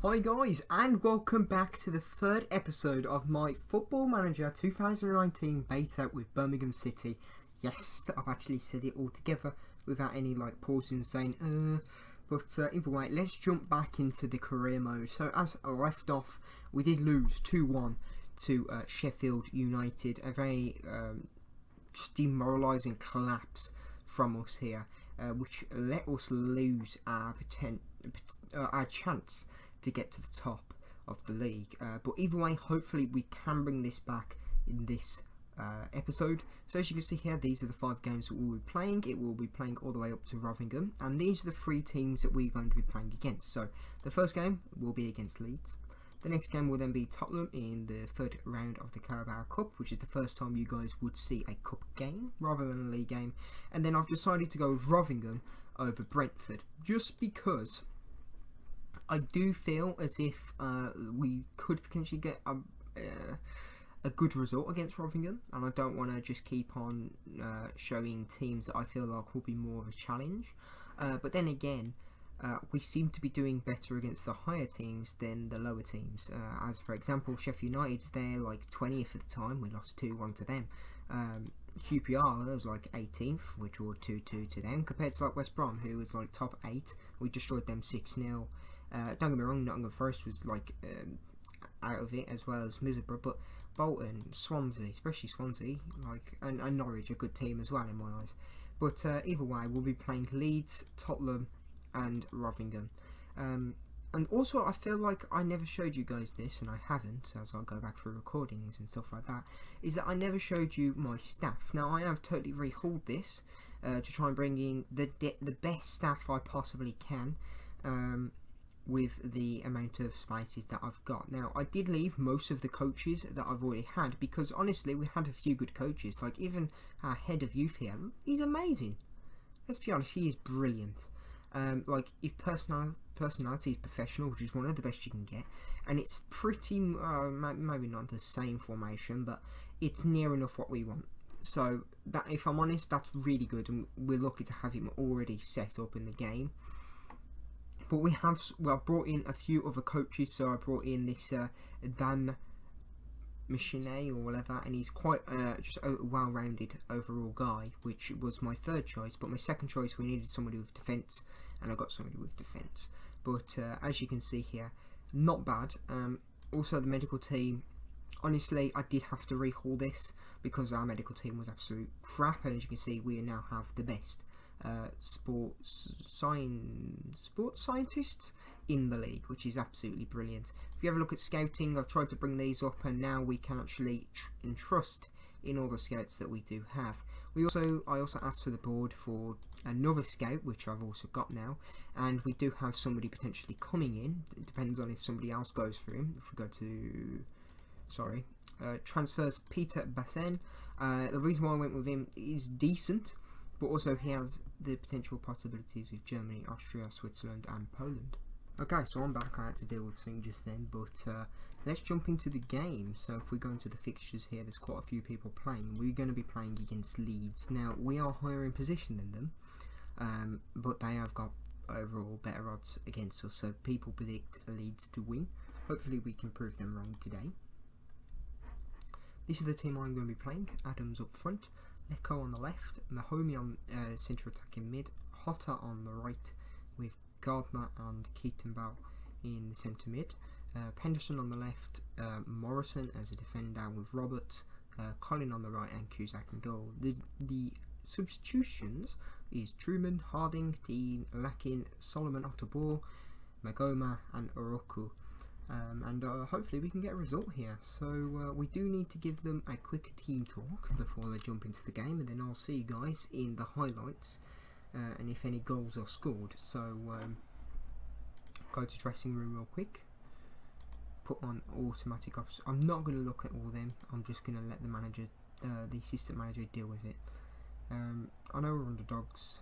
Hi guys, and welcome back to the third episode of my Football Manager 2019 beta with Birmingham City. Yes, I've actually said it all together without any pausing and saying but either way, let's jump back into the career mode. So as I left off, we did lose 2-1 to Sheffield United, a very demoralising collapse from us here, which let us lose our chance to get to the top of the league. But either way, hopefully we can bring this back in this episode. So as you can see here, these are the 5 games that we'll be playing. It will be playing all the way up to Rotherham, and these are the 3 teams that we're going to be playing against. So the first game will be against Leeds. The next game will then be Tottenham in the 3rd round of the Carabao Cup, which is the first time you guys would see a cup game rather than a league game. And then I've decided to go with Rotherham over Brentford, just because I do feel as if we could potentially get a good result against Rotherham, and I don't want to just keep on showing teams that I feel like will be more of a challenge. But then again, we seem to be doing better against the higher teams than the lower teams. As for example, Sheffield United, they're like 20th at the time. We lost 2-1 to them. QPR was like 18th. We drew 2-2 to them, compared to like West Brom, who was like top 8. We destroyed them 6-0. Don't get me wrong, Nottingham Forest was out of it, as well as Middlesbrough, but Bolton, Swansea, especially Swansea, and Norwich, a good team as well in my eyes. But either way, we'll be playing Leeds, Tottenham, and Rotherham. And also, I feel like I never showed you guys this, and I haven't, as I'll go back through recordings and stuff like that, is that I never showed you my staff. Now, I have totally rehauled this to try and bring in the best staff I possibly can, with the amount of spaces that I've got. Now, I did leave most of the coaches that I've already had, because honestly, we had a few good coaches. Like, even our head of youth here, he's amazing. Let's be honest, he is brilliant. If personality is professional, which is one of the best you can get, and it's pretty, maybe not the same formation, but it's near enough what we want. So, that, if I'm honest, that's really good, and we're lucky to have him already set up in the game. But I've brought in a few other coaches. So I brought in this Dan Michelet or whatever, and he's quite just a well-rounded overall guy, which was my 3rd choice. But my 2nd choice, we needed somebody with defence, and I got somebody with defence. But as you can see here, not bad. Also, the medical team, honestly, I did have to rehaul this because our medical team was absolute crap, and as you can see, we now have the best sports scientists in the league, which is absolutely brilliant. If you have a look at scouting, I've tried to bring these up, and now we can actually entrust in all the scouts that we do have. I also asked for the board for another scout, which I've also got now, and we do have somebody potentially coming in. It depends on if somebody else goes for him. If we go to transfers, Peter Bassen, the reason why I went with him is decent, but also he has the potential possibilities with Germany, Austria, Switzerland, and Poland. Okay, so I'm back. I had to deal with something just then, but let's jump into the game. So if we go into the fixtures here, there's quite a few people playing. We're going to be playing against Leeds. Now, we are higher in position than them, but they have got overall better odds against us, so people predict Leeds to win. Hopefully we can prove them wrong today. This is the team I'm going to be playing. Adams up front, Lecco on the left, Mahomey on centre attacking mid, Hotter on the right with Gardner and Keaton-Bow in the centre mid, Penderson on the left, Morrison as a defender with Roberts, Colin on the right, and Cusack in goal. The substitutions is Truman, Harding, Dean, Lakin, Solomon Ottobor, Magoma, and Oroku. And hopefully we can get a result here. So we do need to give them a quick team talk before they jump into the game, and then I'll see you guys in the highlights and if any goals are scored. So go to dressing room real quick, put on automatic ops. I'm not going to look at all of them. I'm just going to let the manager, the assistant manager, deal with it. I know we're underdogs.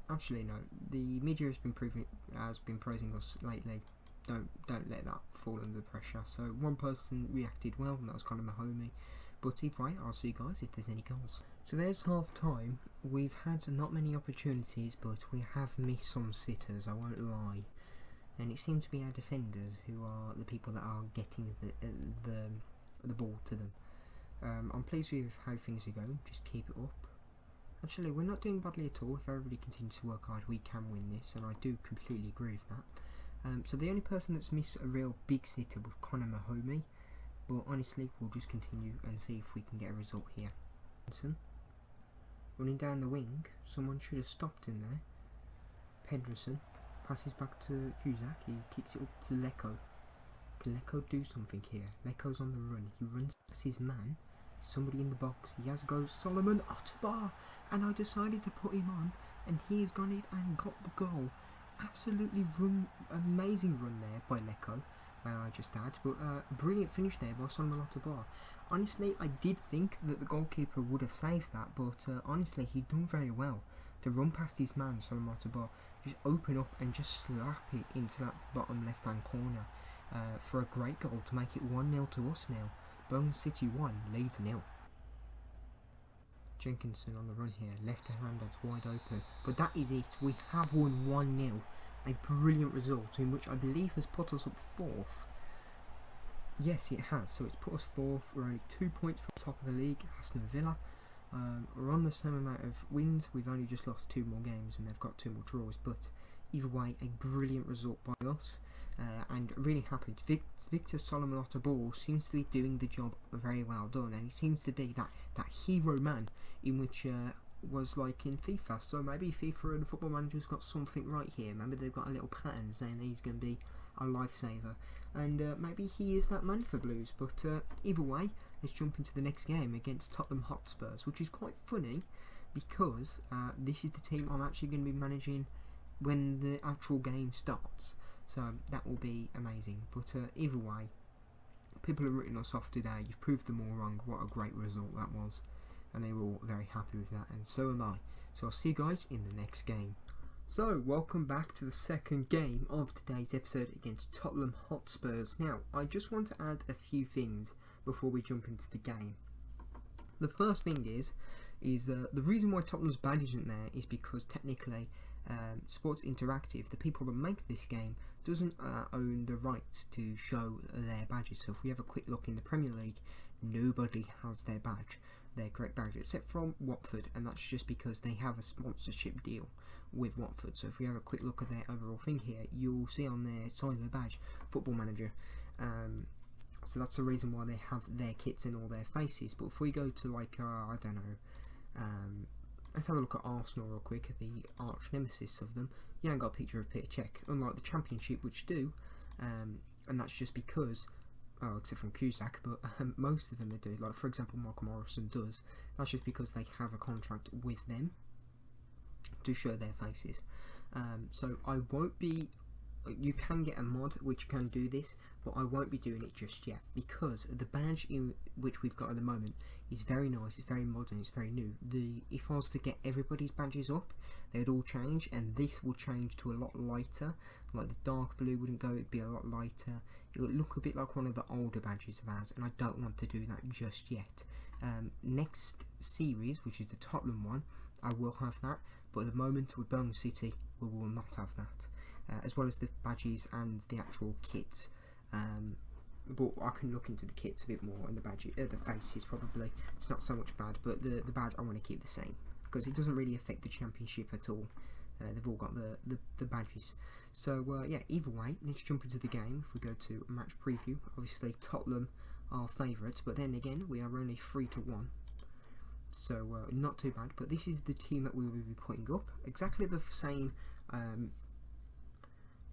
Actually, no. The media has been praising us lately. Don't let that fall under pressure. So one person reacted well, and that was kind of Mahomey. But either way, I'll see you guys if there's any goals. So there's half time. We've had not many opportunities, but we have missed some sitters, I won't lie. and it seems to be our defenders who are the people that are getting the ball to them. I'm pleased with how things are going. Just keep it up. Actually, we're not doing badly at all. If everybody continues to work hard, we can win this, and I do completely agree with that. So the only person that's missed a real big sitter was Connor Mahomey, but honestly, we'll just continue and see if we can get a result here. Running down the wing, someone should have stopped him there. Pedersen passes back to Cusack. He kicks it up to Lecco. Can Lecco do something here? Lecco's on the run. He runs past his man. Somebody in the box. He has go Solomon Ottobar, and I decided to put him on, and he has gone in and got the goal. Absolutely amazing run there by Lecco, I just add, but a brilliant finish there by Solomon Ottobar. Honestly, I did think that the goalkeeper would have saved that, but honestly, he'd done very well to run past his man, Solomon Ottobar, just open up and just slap it into that bottom left-hand corner for a great goal to make it 1-0 to us now. Birmingham City 1, Leeds 0. Jenkinson on the run here, left hand that's wide open, but that is it. We have won 1-0, a brilliant result in which I believe has put us up 4th. Yes, it has. So it's put us 4th. We're only 2 points from the top of the league, Aston Villa. We're on the same amount of wins. We've only just lost 2 more games, and they've got 2 more draws. But either way, a brilliant result by us. And really happy. Victor Solomon Ottobar seems to be doing the job very well done, and he seems to be that hero man in which was like in FIFA. So maybe FIFA and Football Manager's got something right here. Maybe they've got a little pattern saying that he's going to be a lifesaver, and maybe he is that man for Blues. But either way, let's jump into the next game against Tottenham Hotspurs, which is quite funny because this is the team I'm actually going to be managing when the actual game starts. So that will be amazing. But either way, people have written us off today. You've proved them all wrong. What a great result that was. And they were all very happy with that. And so am I. So I'll see you guys in the next game. So, welcome back to the second game of today's episode against Tottenham Hotspurs. Now, I just want to add a few things before we jump into the game. The first thing is the reason why Tottenham's badge isn't there is because technically Sports Interactive, the people that make this game, doesn't own the rights to show their badges. So if we have a quick look in the Premier League, nobody has their badge, their correct badge, except from Watford, and that's just because they have a sponsorship deal with Watford. So if we have a quick look at their overall thing here, you'll see on their side of the badge, Football Manager. So that's the reason why they have their kits and all their faces. But if we go to like, I don't know, let's have a look at Arsenal real quick, at the arch nemesis of them. You ain't got a picture of Peter Cech, unlike the Championship, which do, and that's just because, oh, except from Cusack, but most of them they do. Like for example, Michael Morrison does. That's just because they have a contract with them to show their faces. So I won't be. You can get a mod which can do this, but I won't be doing it just yet because the badge in which we've got at the moment is very nice, it's very modern, it's very new. If I was to get everybody's badges up, they'd all change, and this will change to a lot lighter. Like the dark blue wouldn't go, it'd be a lot lighter. It would look a bit like one of the older badges of ours, and I don't want to do that just yet. Next series, which is the Tottenham one, I will have that, but at the moment with Birmingham City, we will not have that. As well as the badges and the actual kits, but I can look into the kits a bit more, and the badges, the faces probably. It's not so much bad, but the badge I want to keep the same because it doesn't really affect the Championship at all. They've all got the badges. So yeah, either way, let's jump into the game. If we go to match preview, obviously Tottenham are favourites, but then again we are only 3-1. So not too bad. But this is the team that we will be putting up. Exactly the same.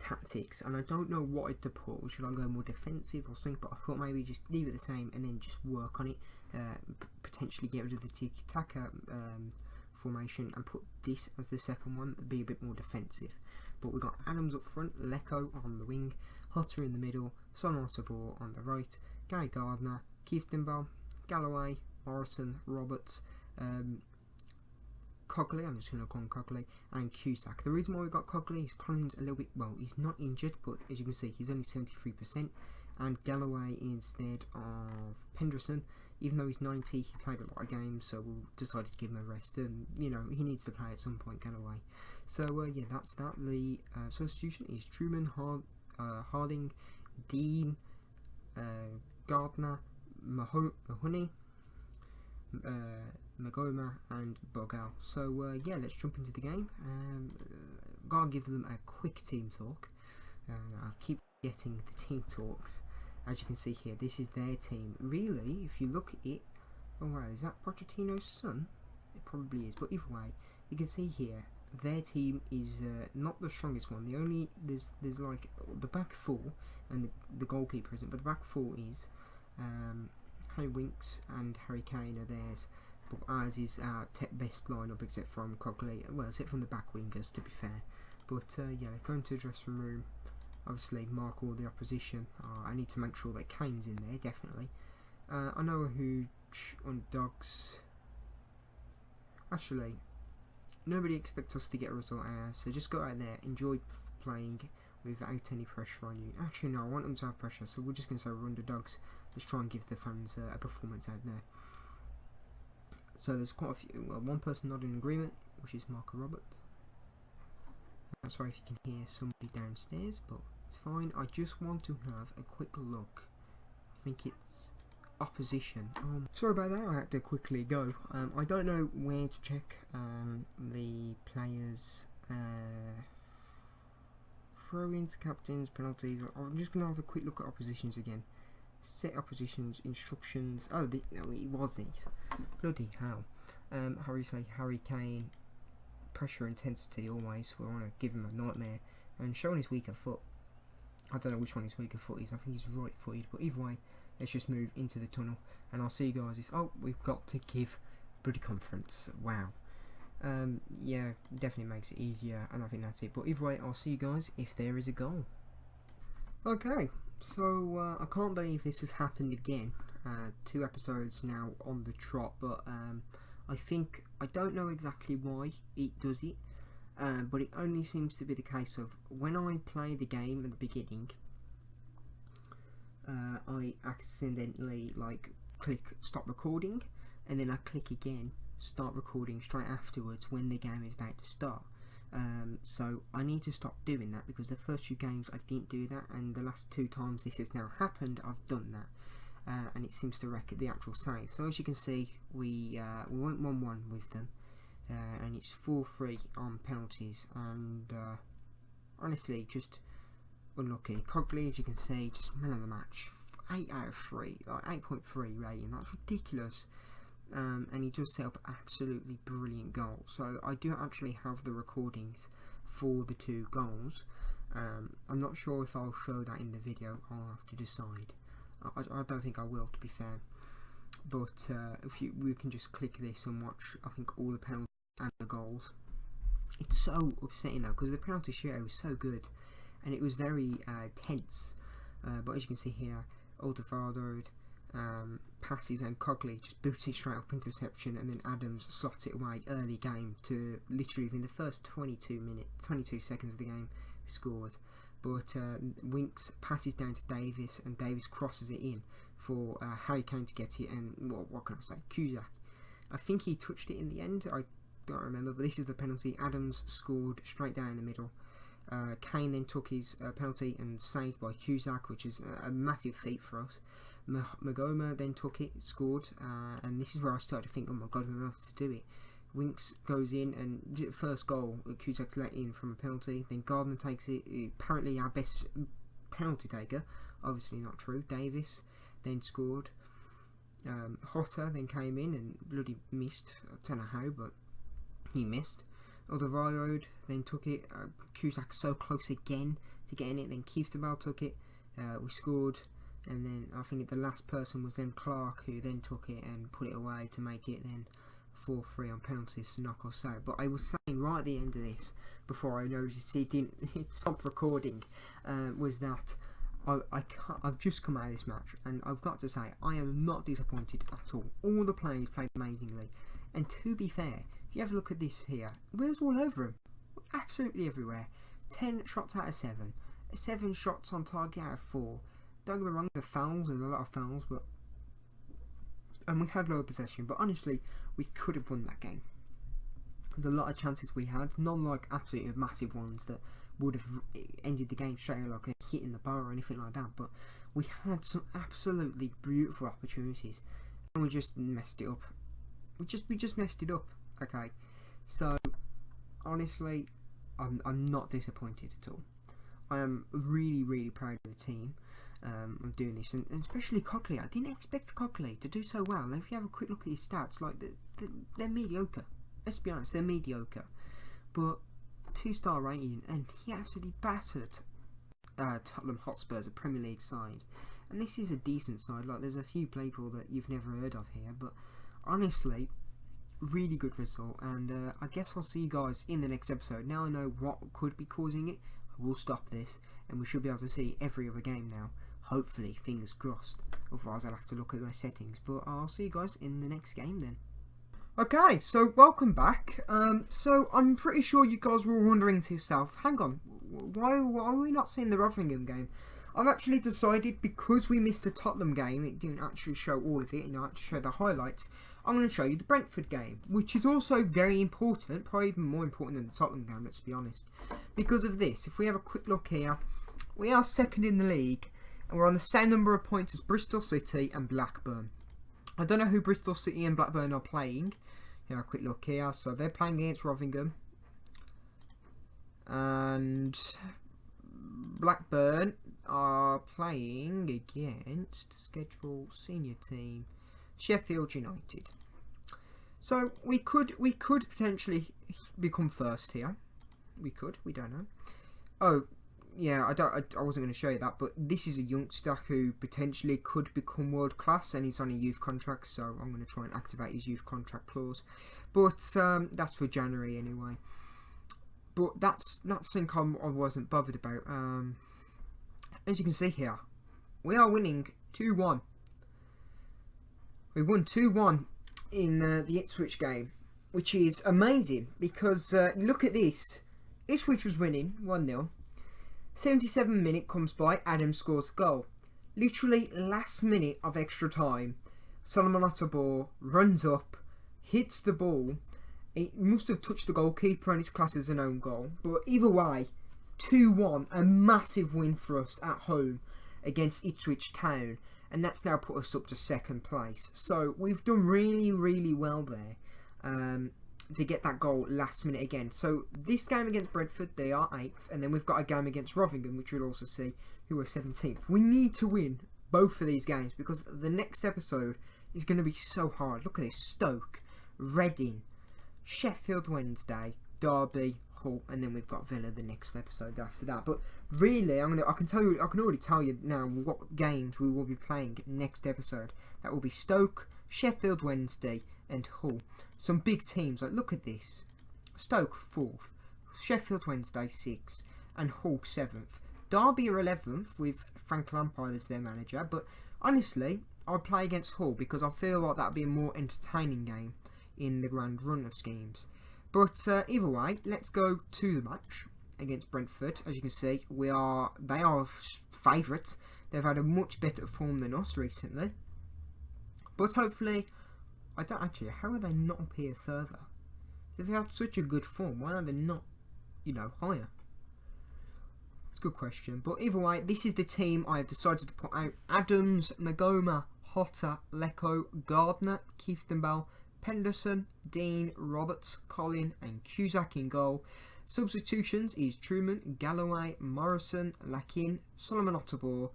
Tactics, and I don't know what to put. Should I go more defensive or something? But I thought maybe just leave it the same and then just work on it. Potentially get rid of the tiki-taka formation and put this as the second one. Be a bit more defensive. But we've got Adams up front, Lecco on the wing, Hutter in the middle, Solomon Ottobar on the right, Gary Gardner, Keith Dimble, Galloway, Morrison, Roberts, Cogley, I'm just going to call him Cogley, and Cusack. The reason why we got Cogley is Collins a little bit, well, he's not injured, but as you can see, he's only 73%, and Galloway instead of Pedersen, even though he's 90, he's played a lot of games, so we'll decided to give him a rest, and, you know, he needs to play at some point, Galloway. So, yeah, that's that. The substitution is Truman, Harding, Dean, Gardner, Mahoney, Magoma and Bogal. So yeah, let's jump into the game. Gotta give them a quick team talk. I keep getting the team talks. As you can see here, this is their team. Really, if you look at it, oh wow, is that Pochettino's son? It probably is, but either way, you can see here their team is not the strongest one. There's like the back four, and the goalkeeper isn't, but the back four is Harry Winks and Harry Kane are theirs. But ours is our best lineup, except from Cogley. Well, except from the back wingers, to be fair. But yeah, they go into the dressing room. Obviously, mark all the opposition. I need to make sure that Kane's in there, definitely. I know who on dogs. Actually, nobody expects us to get a result out, so just go out there, enjoy playing without any pressure on you. Actually, no, I want them to have pressure, so we're just going to say we're underdogs. Let's try and give the fans a performance out there. So there's quite a few. Well, one person not in agreement, which is Marco Roberts. I'm sorry if you can hear somebody downstairs, but it's fine. I just want to have a quick look. I think it's opposition. Sorry about that, I had to quickly go. I don't know where to check the players' throw-ins, captains, penalties. I'm just going to have a quick look at oppositions again. Set oppositions, instructions. Oh, no, it wasn't. Bloody hell. How do you say? Harry Kane. Pressure intensity always. We want to give him a nightmare. And showing his weaker foot. I don't know which one his weaker foot is. I think he's right footed. But either way, let's just move into the tunnel. And I'll see you guys if... Oh, we've got to give bloody conference. Wow. Yeah, definitely makes it easier. And I think that's it. But either way, I'll see you guys if there is a goal. Okay. So, I can't believe this has happened again. 2 episodes now on the trot, but I don't know exactly why it does it, but it only seems to be the case of when I play the game at the beginning, I accidentally click stop recording, and then I click again start recording straight afterwards when the game is about to start. So I need to stop doing that, because the first 2 games I didn't do that, and the last 2 times this has now happened I've done that, and it seems to wreck the actual save. So as you can see, we went 1-1 with them, and it's 4-3 on penalties, and honestly just unlucky. Cogley, as you can see, just man of the match, 8 out of 3, like 8.3 rating. That's ridiculous. And he does set up absolutely brilliant goals. So I do actually have the recordings for the 2 goals. I'm not sure if I'll show that in the video. I'll have to decide. I don't think I will, to be fair. But if we can just click this and watch, I think, all the penalties and the goals. It's so upsetting though, because the penalty shootout was so good, and it was very tense. But as you can see here, Alderweireld passes, and Cogley just boots it straight up interception, and then Adams slots it away early game to literally within the first 22 seconds of the game scored. But Winks passes down to Davis, and Davis crosses it in for Harry Kane to get it, and what can I say, Cusack, I think he touched it in the end, I don't remember, but this is the penalty. Adams scored straight down the middle. Kane then took his penalty and saved by Cusack, which is a massive feat for us. Magoma then took it, scored, and this is where I started to think, oh my god, we're able to do it. Winks goes in, and first goal, Cusack's let in from a penalty. Then Gardner takes it, apparently our best penalty taker, obviously not true. Davis then scored. Hotter then came in and bloody missed, I don't know how, but he missed. Alderweireld then took it, Cusack so close again to getting it, then Kieftenbell took it, we scored. And then I think the last person was then Clark, who then took it and put it away to make it then 4-3 on penalties to knock us out. But I was saying right at the end of this, before I noticed it didn't stop recording, was that I've just come out of this match, and I've got to say I am not disappointed at all. All the players played amazingly, and to be fair, if you have a look at this here, we're all over them, absolutely everywhere. 10 shots out of 7, 7 shots on target out of 4. Don't get me wrong, the fouls, there's a lot of fouls, and we had lower possession, but honestly, we could have won that game. There's a lot of chances we had, none like absolutely massive ones that would have ended the game straight away, like hitting the bar or anything like that. But we had some absolutely beautiful opportunities, and we just messed it up. We just messed it up. Okay, so honestly, I'm not disappointed at all. I am really proud of the team. I'm doing this, and especially Cockley. I didn't expect Cockley to do so well. And if you have a quick look at his stats, like they're mediocre. Let's be honest, they're mediocre. But 2-star rating, and he absolutely battered Tottenham Hotspurs, a Premier League side. And this is a decent side. Like, there's a few people that you've never heard of here, but honestly, really good result. And I guess I'll see you guys in the next episode. Now I know what could be causing it. I will stop this, and we should be able to see every other game now. Hopefully, fingers crossed. Otherwise, I'll have to look at my settings. But I'll see you guys in the next game then. Okay, so welcome back. So I'm pretty sure you guys were wondering to yourself, hang on, why are we not seeing the Rotherham game? I've actually decided, because we missed the Tottenham game, it didn't actually show all of it, and I had to show the highlights. I'm going to show you the Brentford game, which is also very important, probably even more important than the Tottenham game, let's be honest. Because of this, if we have a quick look here, we are second in the league, and we're on the same number of points as Bristol City and Blackburn. I don't know who Bristol City and Blackburn are playing. Here, a quick look here. So they're playing against Rotherham, and Blackburn are playing against schedule senior team Sheffield United. So we could potentially become first here. We don't know. Oh, yeah, I wasn't going to show you that, but this is a youngster who potentially could become world class, and he's on a youth contract, so I'm going to try and activate his youth contract clause. But that's for January anyway. But that's something I wasn't bothered about. As you can see here, we are winning 2-1. We won 2-1 in the Ipswich game, which is amazing because look at this. Ipswich was winning 1-0. 77 minute comes by, Adam scores a goal. Literally last minute of extra time, Solomon Otterball runs up, hits the ball. It must have touched the goalkeeper and it's classed as an own goal. But either way, 2-1, a massive win for us at home against Ipswich Town. And that's now put us up to second place. So we've done really well there. To get that goal last minute again. So this game against Brentford, they are 8th, and then we've got a game against Rotherham, which you'll also see, who are 17th. We need to win both of these games because the next episode is going to be so hard. Look at this: Stoke, Reading, Sheffield Wednesday, Derby, Hull, and then we've got Villa the next episode after that. But really, I can already tell you now what games we will be playing next episode. That will be Stoke, Sheffield Wednesday, and Hull. Some big teams, like look at this. Stoke 4th, Sheffield Wednesday 6th, and Hull 7th. Derby are 11th with Frank Lampard as their manager, but honestly, I'll play against Hull because I feel like that'd be a more entertaining game in the grand run of schemes. But either way, let's go to the match against Brentford. As you can see, they are favourites. They've had a much better form than us recently. But hopefully, I don't actually, how are they not up here further? If they have such a good form, why are they not, higher? It's a good question. But either way, this is the team I have decided to put out. Adams, Magoma, Hotter, Lecco, Gardner, Kieftenbell, Penderson, Dean, Roberts, Collin and Cusack in goal. Substitutions is Truman, Galloway, Morrison, Lakin, Solomon Otterball,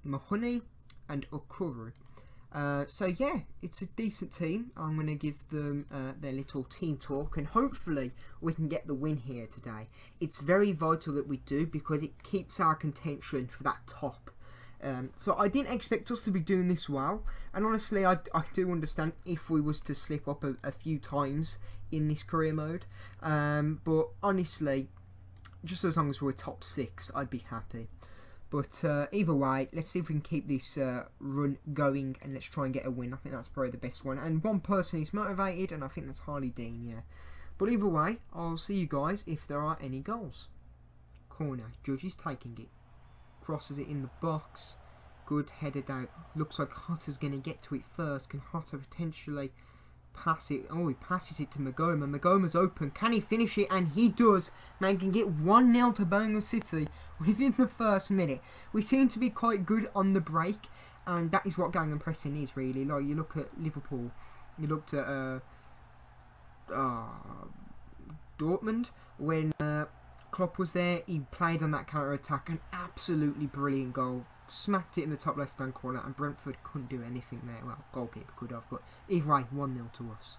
Mahoney and Okuru. So yeah, it's a decent team. I'm going to give them their little team talk, and hopefully we can get the win here today. It's very vital that we do because it keeps our contention for that top. So I didn't expect us to be doing this well, and honestly I do understand if we was to slip up a few times in this career mode, but honestly, just as long as we're top 6 I'd be happy. But either way, let's see if we can keep this run going, and let's try and get a win. I think that's probably the best one. And one person is motivated, and I think that's Harley Dean, yeah. But either way, I'll see you guys if there are any goals. Corner, Judge is taking it. Crosses it in the box. Good, headed out. Looks like Hotter's going to get to it first. Can Hotter potentially pass it. Oh, he passes it to Magoma. Magoma's open. Can he finish it? And he does. Making it 1-0 to Birmingham City within the first minute. We seem to be quite good on the break, and that is what gang and pressing is really. Like, you look at Liverpool, you looked at Dortmund when Klopp was there. He played on that counter attack, an absolutely brilliant goal. Smacked it in the top left hand corner, and Brentford couldn't do anything there. Well, goalkeeper could have, but either way, 1-0 to us.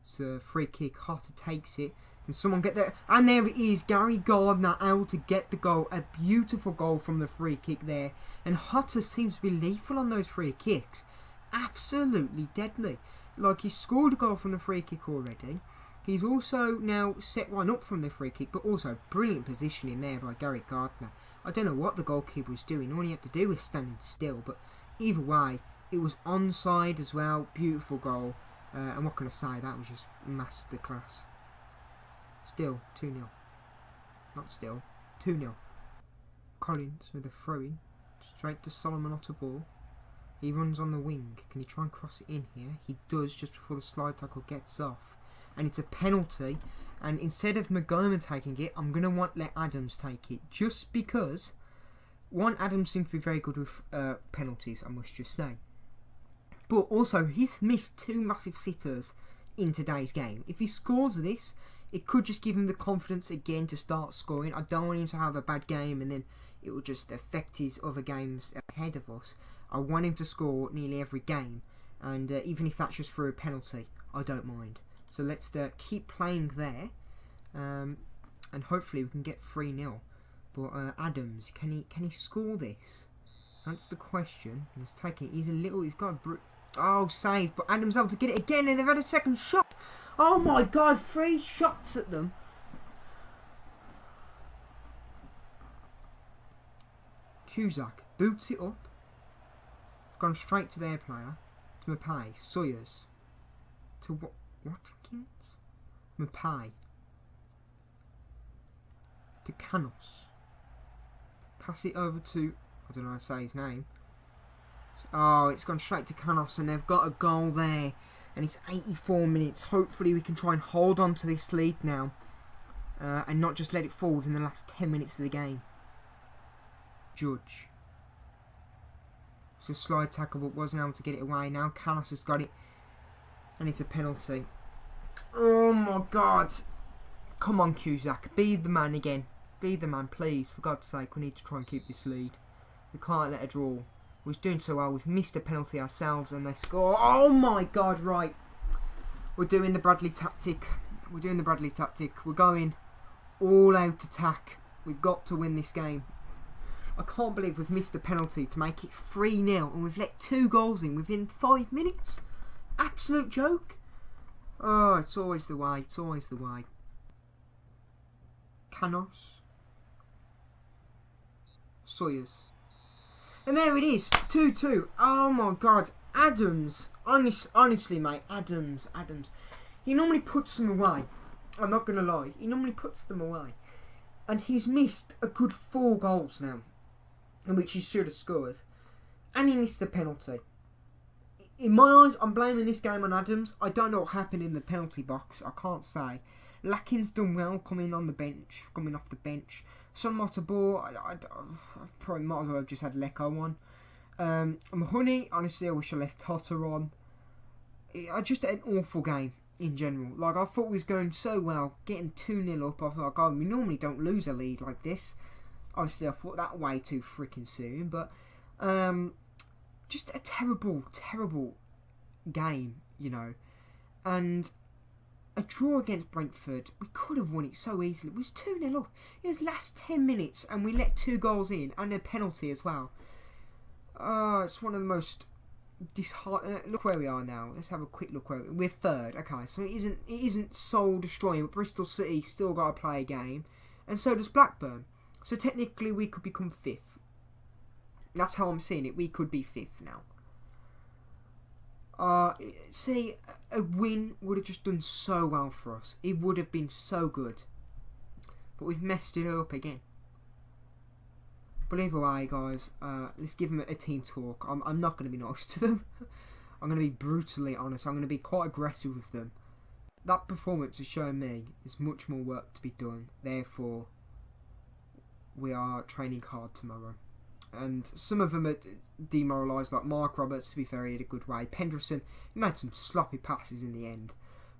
So free kick, Hotter takes it. Can someone get there? And there it is, Gary Gardner able to get the goal. A beautiful goal from the free kick there. And Hotter seems to be lethal on those free kicks. Absolutely deadly. Like, he scored a goal from the free kick already. He's also now set one up from the free kick, but also brilliant positioning there by Gary Gardner. I don't know what the goalkeeper was doing. All he had to do was standing still. But either way, it was onside as well. Beautiful goal. And what can I say? That was just masterclass. Still, 2-0. Not still. 2-0. Collins with a throw-in. Straight to Solomon Otterball. He runs on the wing. Can he try and cross it in here? He does just before the slide tackle gets off. And it's a penalty. And instead of Magoma taking it, I'm going to let Adams take it. Just because, one, Adams seems to be very good with penalties, I must just say. But also, he's missed 2 massive sitters in today's game. If he scores this, it could just give him the confidence again to start scoring. I don't want him to have a bad game and then it will just affect his other games ahead of us. I want him to score nearly every game. And even if that's just for a penalty, I don't mind. So let's keep playing there, and hopefully we can get 3-0. But Adams, can he score this? That's the question. He's taking. He's got a save, but Adams able to get it again, and they've had a second shot. Oh my God, 3 shots at them. Cusack boots it up. It's gone straight to their player, to Mapai. Sawyers to Watkins? Mapai. To Canos. Pass it over to, I don't know how to say his name. Oh, it's gone straight to Canos and they've got a goal there. And it's 84 minutes. Hopefully we can try and hold on to this lead now. And not just let it fall within the last 10 minutes of the game. Judge. So slide tackle but wasn't able to get it away. Now Canos has got it. And it's a penalty. Oh my God. Come on, Cusack. Be the man again. Be the man, please. For God's sake, we need to try and keep this lead. We can't let a draw. We're doing so well. We've missed a penalty ourselves and they score. Oh my God, right. We're doing the Bradley tactic. We're doing the Bradley tactic. We're going all out attack. We've got to win this game. I can't believe we've missed a penalty to make it 3-0 and we've let 2 goals in within 5 minutes. Absolute joke. Oh, it's always the way. It's always the way. Canos. Sawyers. And there it is. 2-2. Oh my God. Adams. Honestly, mate. Adams. He normally puts them away. I'm not going to lie. He normally puts them away. And he's missed a good 4 goals now. In which he should have scored. And he missed a penalty. In my eyes, I'm blaming this game on Adams. I don't know what happened in the penalty box. I can't say. Lakin's done well coming off the bench. Son Motobor, I probably might as well have just had Lecco on. Mahoney, honestly, I wish I left Totter on. Just an awful game in general. Like, I thought we was going so well, getting 2-0 up. I thought, God, we normally don't lose a lead like this. Obviously, I thought that way too freaking soon, but just a terrible, terrible game, you know. And a draw against Brentford, we could have won it so easily. It was 2-0 up. It was last 10 minutes and we let 2 goals in and a penalty as well. It's one of the most look where we are now. Let's have a quick look where we're 3rd. Okay, so it isn't soul destroying, but Bristol City still got to play a game, and so does Blackburn. So technically we could become 5th. That's how I'm seeing it. We could be 5th now. See, a win would have just done so well for us. It would have been so good. But we've messed it up again. But either way, guys, let's give them a team talk. I'm not going to be nice to them. I'm going to be brutally honest. I'm going to be quite aggressive with them. That performance is showing me there's much more work to be done. Therefore, we are training hard tomorrow. And some of them are demoralised, like Mark Roberts, to be fair, he had a good way. Penderson, he made some sloppy passes in the end.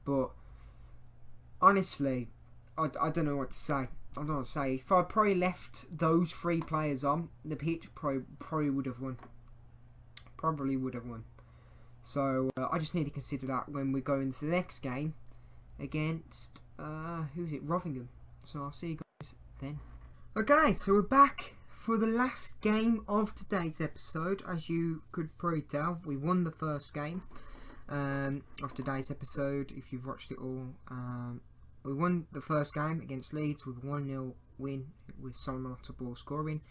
But, honestly, I don't know what to say. I don't know what to say. If I probably left those 3 players on the pitch, probably would have won. Probably would have won. So, I just need to consider that when we go into the next game against, who's it? Rothingham. So, I'll see you guys then. Okay, so we're back for the last game of today's episode. As you could probably tell, we won the first game of today's episode. If you've watched it all, we won the first game against Leeds with a 1-0 win with Solomon ball scoring.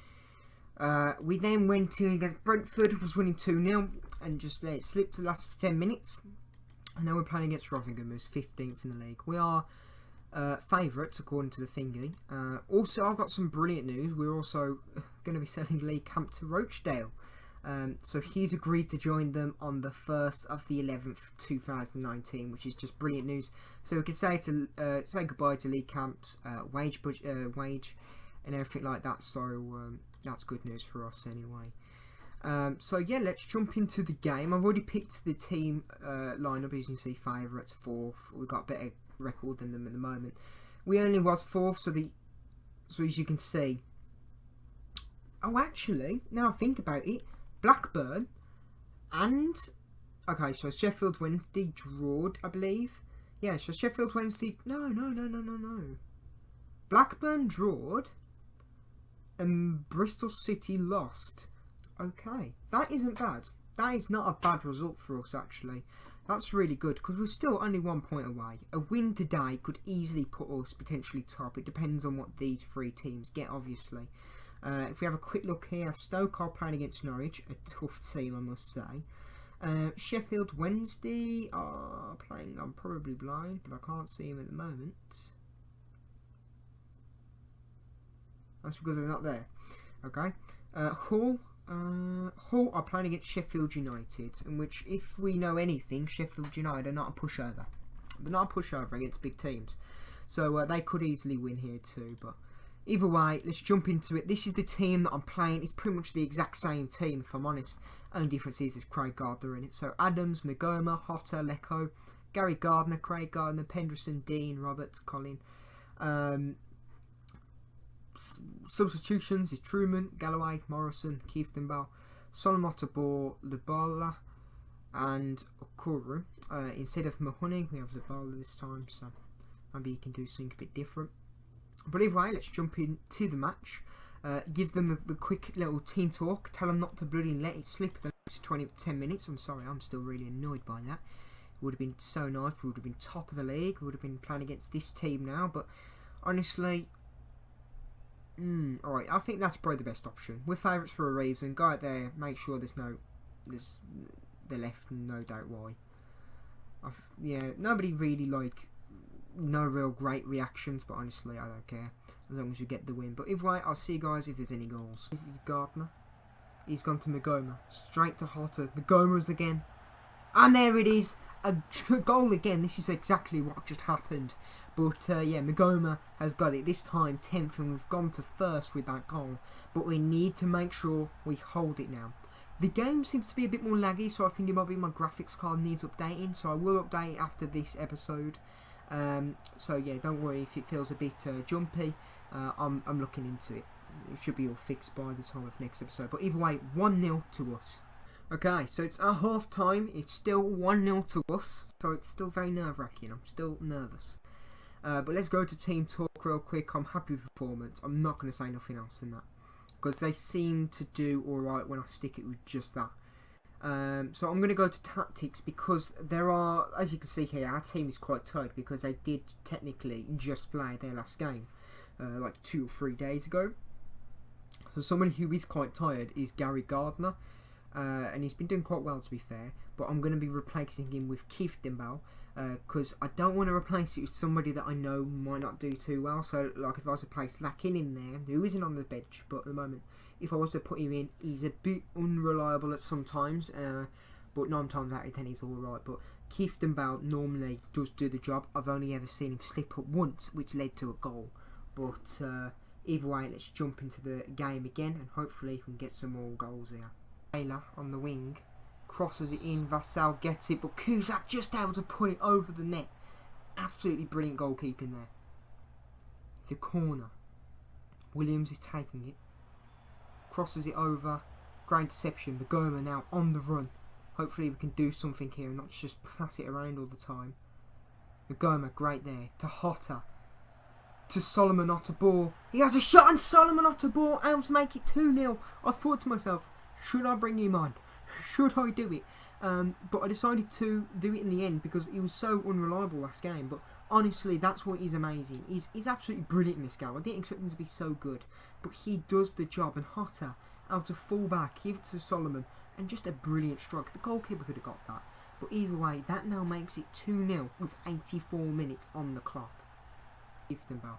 We then went to against Brentford, was winning 2-0, and just let it slip to the last 10 minutes. And now we're playing against Rothingham, who's 15th in the league. We are favourites according to the thingy. Also, I've got some brilliant news. We're also going to be selling Lee Camp to Rochdale. So he's agreed to join them on the 1st of the 11th 2019, which is just brilliant news. So we can say goodbye to Lee Camp's wage and everything like that. So that's good news for us anyway. So yeah, let's jump into the game. I've already picked the team lineup. As you can see, favourites 4th. We've got a better record than them at the moment. We only was 4th, so as you can see. Oh, actually, now I think about it, Blackburn and okay, so Sheffield Wednesday drawed, I believe. Yeah, so Sheffield Wednesday. No. Blackburn drawed, and Bristol City lost. Okay, that isn't bad. That is not a bad result for us, actually. That's really good, because we're still only 1 point away. A win today could easily put us potentially top. It depends on what these 3 teams get, obviously. If we have a quick look here, Stoke are playing against Norwich, a tough team, I must say. Sheffield Wednesday are playing, I'm probably blind, but I can't see them at the moment. That's because they're not there. Okay. Hull are playing against Sheffield United, in which, if we know anything, Sheffield United are not a pushover. They're not a pushover against big teams. So they could easily win here too, but either way, let's jump into it. This is the team that I'm playing. It's pretty much the exact same team, if I'm honest. Only difference is there's Craig Gardner in it. So Adams, Magoma, Hotter, Lecco, Gary Gardner, Craig Gardner, Penderson, Dean, Roberts, Colin. Substitutions is Truman, Galloway, Morrison, Kieftenbell, Solomon Lubala, and Okuru. Instead of Mahoney, we have Lubala this time, so maybe you can do something a bit different. But either way, let's jump into the match. Give them the quick little team talk. Tell them not to bloody let it slip the next 10 minutes. I'm sorry, I'm still really annoyed by that. It would have been so nice. We would have been top of the league. We would have been playing against this team now. But honestly, alright, I think that's probably the best option. We're favourites for a reason. Go out there, make sure they're left, no doubt why. Yeah, nobody really no real great reactions, but honestly, I don't care as long as we get the win. But either way, I'll see you guys if there's any goals. This is Gardner. He's gone to Magoma, straight to Hotter. Magoma's again, and there it is, a goal again. This is exactly what just happened. But yeah, Magoma has got it this time, 10th, and we've gone to 1st with that goal. But we need to make sure we hold it now. The game seems to be a bit more laggy, so I think it might be my graphics card needs updating. So I will update after this episode. So yeah, don't worry if it feels a bit jumpy. I'm looking into it. It should be all fixed by the time of next episode. But either way, 1-0 to us. Okay, so it's at half time. It's still 1-0 to us. So it's still very nerve-wracking. I'm still nervous. But let's go to team talk real quick. I'm happy with the performance. I'm not going to say nothing else than that, because they seem to do alright when I stick it with just that. So I'm going to go to tactics, because there are, as you can see here, our team is quite tight because they did technically just play their last game like 2 or 3 days ago. So someone who is quite tired is Gary Gardner, and he's been doing quite well, to be fair. But I'm going to be replacing him with Kieftenbell, because I don't want to replace it with somebody that I know might not do too well. So like if I was to place Lakin in there, who isn't on the bench, but at the moment, if I was to put him in, he's a bit unreliable at some times. but 9 times out of 10 he's alright. But Clifton Bell normally does do the job. I've only ever seen him slip up once, which led to a goal. But either way, let's jump into the game again, and hopefully we can get some more goals here. Taylor on the wing, crosses it in, Vassal gets it, but Cusack just able to put it over the net. Absolutely brilliant goalkeeping there. It's a corner. Williams is taking it, crosses it over, great interception. The Goma now on the run. Hopefully we can do something here and not just pass it around all the time. The Goma, great there, to Hotter, to Solomon Otterball. He has a shot and Solomon Otterball able to make it 2-0. I thought to myself, should I bring him on? Should I do it? But I decided to do it in the end because he was so unreliable last game. But honestly, that's what is amazing. He's absolutely brilliant in this game. I didn't expect him to be so good, but he does the job. And Hotter out of full back, give it to Solomon, and just a brilliant strike. The goalkeeper could have got that. But either way, that now makes it 2-0 with 84 minutes on the clock. Clifton Bell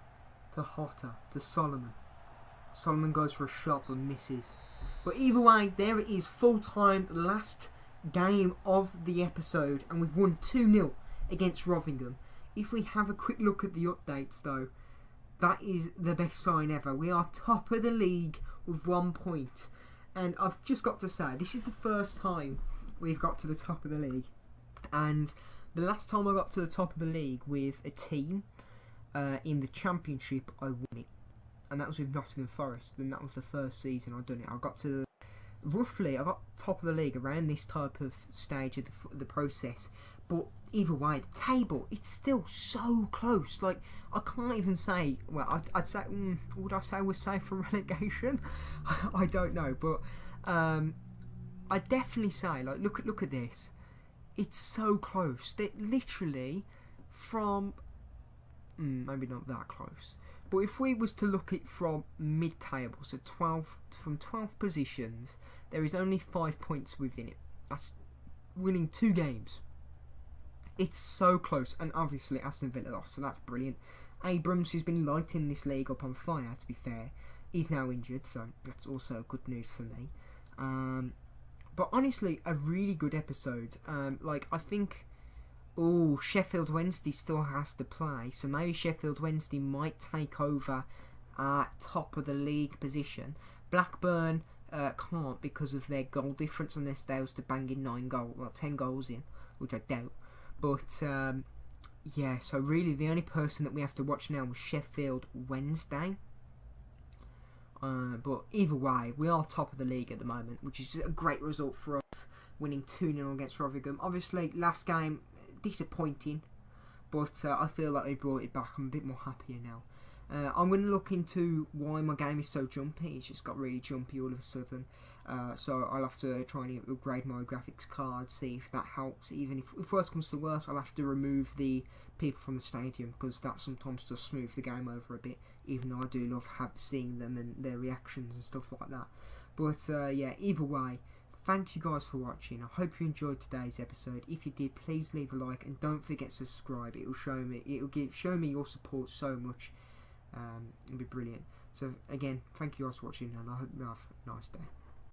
to Hotter to Solomon. Solomon goes for a shot but misses. But either way, there it is, full time, last game of the episode, and we've won 2-0 against Rothingham. If we have a quick look at the updates though, that is the best sign ever. We are top of the league with 1 point. And I've just got to say, this is the first time we've got to the top of the league. And the last time I got to the top of the league with a team in the Championship, I won it. And that was with Nottingham Forest, and that was the first season I'd done it. I got top of the league around this type of stage of the process. But either way, the table, it's still so close. Like, I can't even say, well, I'd say, would I say we're safe from relegation? I don't know, but I'd definitely say, like, look at this. It's so close. They're literally from, maybe not that close. But if we was to look at from mid-table, so from 12 positions, there is only 5 points within it. That's winning 2 games. It's so close, and obviously Aston Villa lost, so that's brilliant. Abrams, who's been lighting this league up on fire, to be fair, is now injured, so that's also good news for me. But honestly, a really good episode. Like, I think, Sheffield Wednesday still has to play, so maybe Sheffield Wednesday might take over top of the league position. Blackburn can't because of their goal difference unless they was to bang in 10 goals in, which I doubt. But yeah, so really the only person that we have to watch now was Sheffield Wednesday. But either way, we are top of the league at the moment, which is a great result for us, winning 2-0 against Rotherham. Obviously, last game, disappointing, but I feel like they brought it back. I'm a bit more happier now. I'm going to look into why my game is so jumpy. It's just got really jumpy all of a sudden. So I'll have to try and upgrade my graphics card, see if that helps. Even if worst comes to worst, I'll have to remove the people from the stadium, because that sometimes does smooth the game over a bit, even though I do love seeing them and their reactions and stuff like that. But yeah, either way, thank you guys for watching. I hope you enjoyed today's episode. If you did, please leave a like and don't forget to subscribe. It'll show me your support so much. It'll be brilliant. So again, thank you guys for watching, and I hope you have a nice day.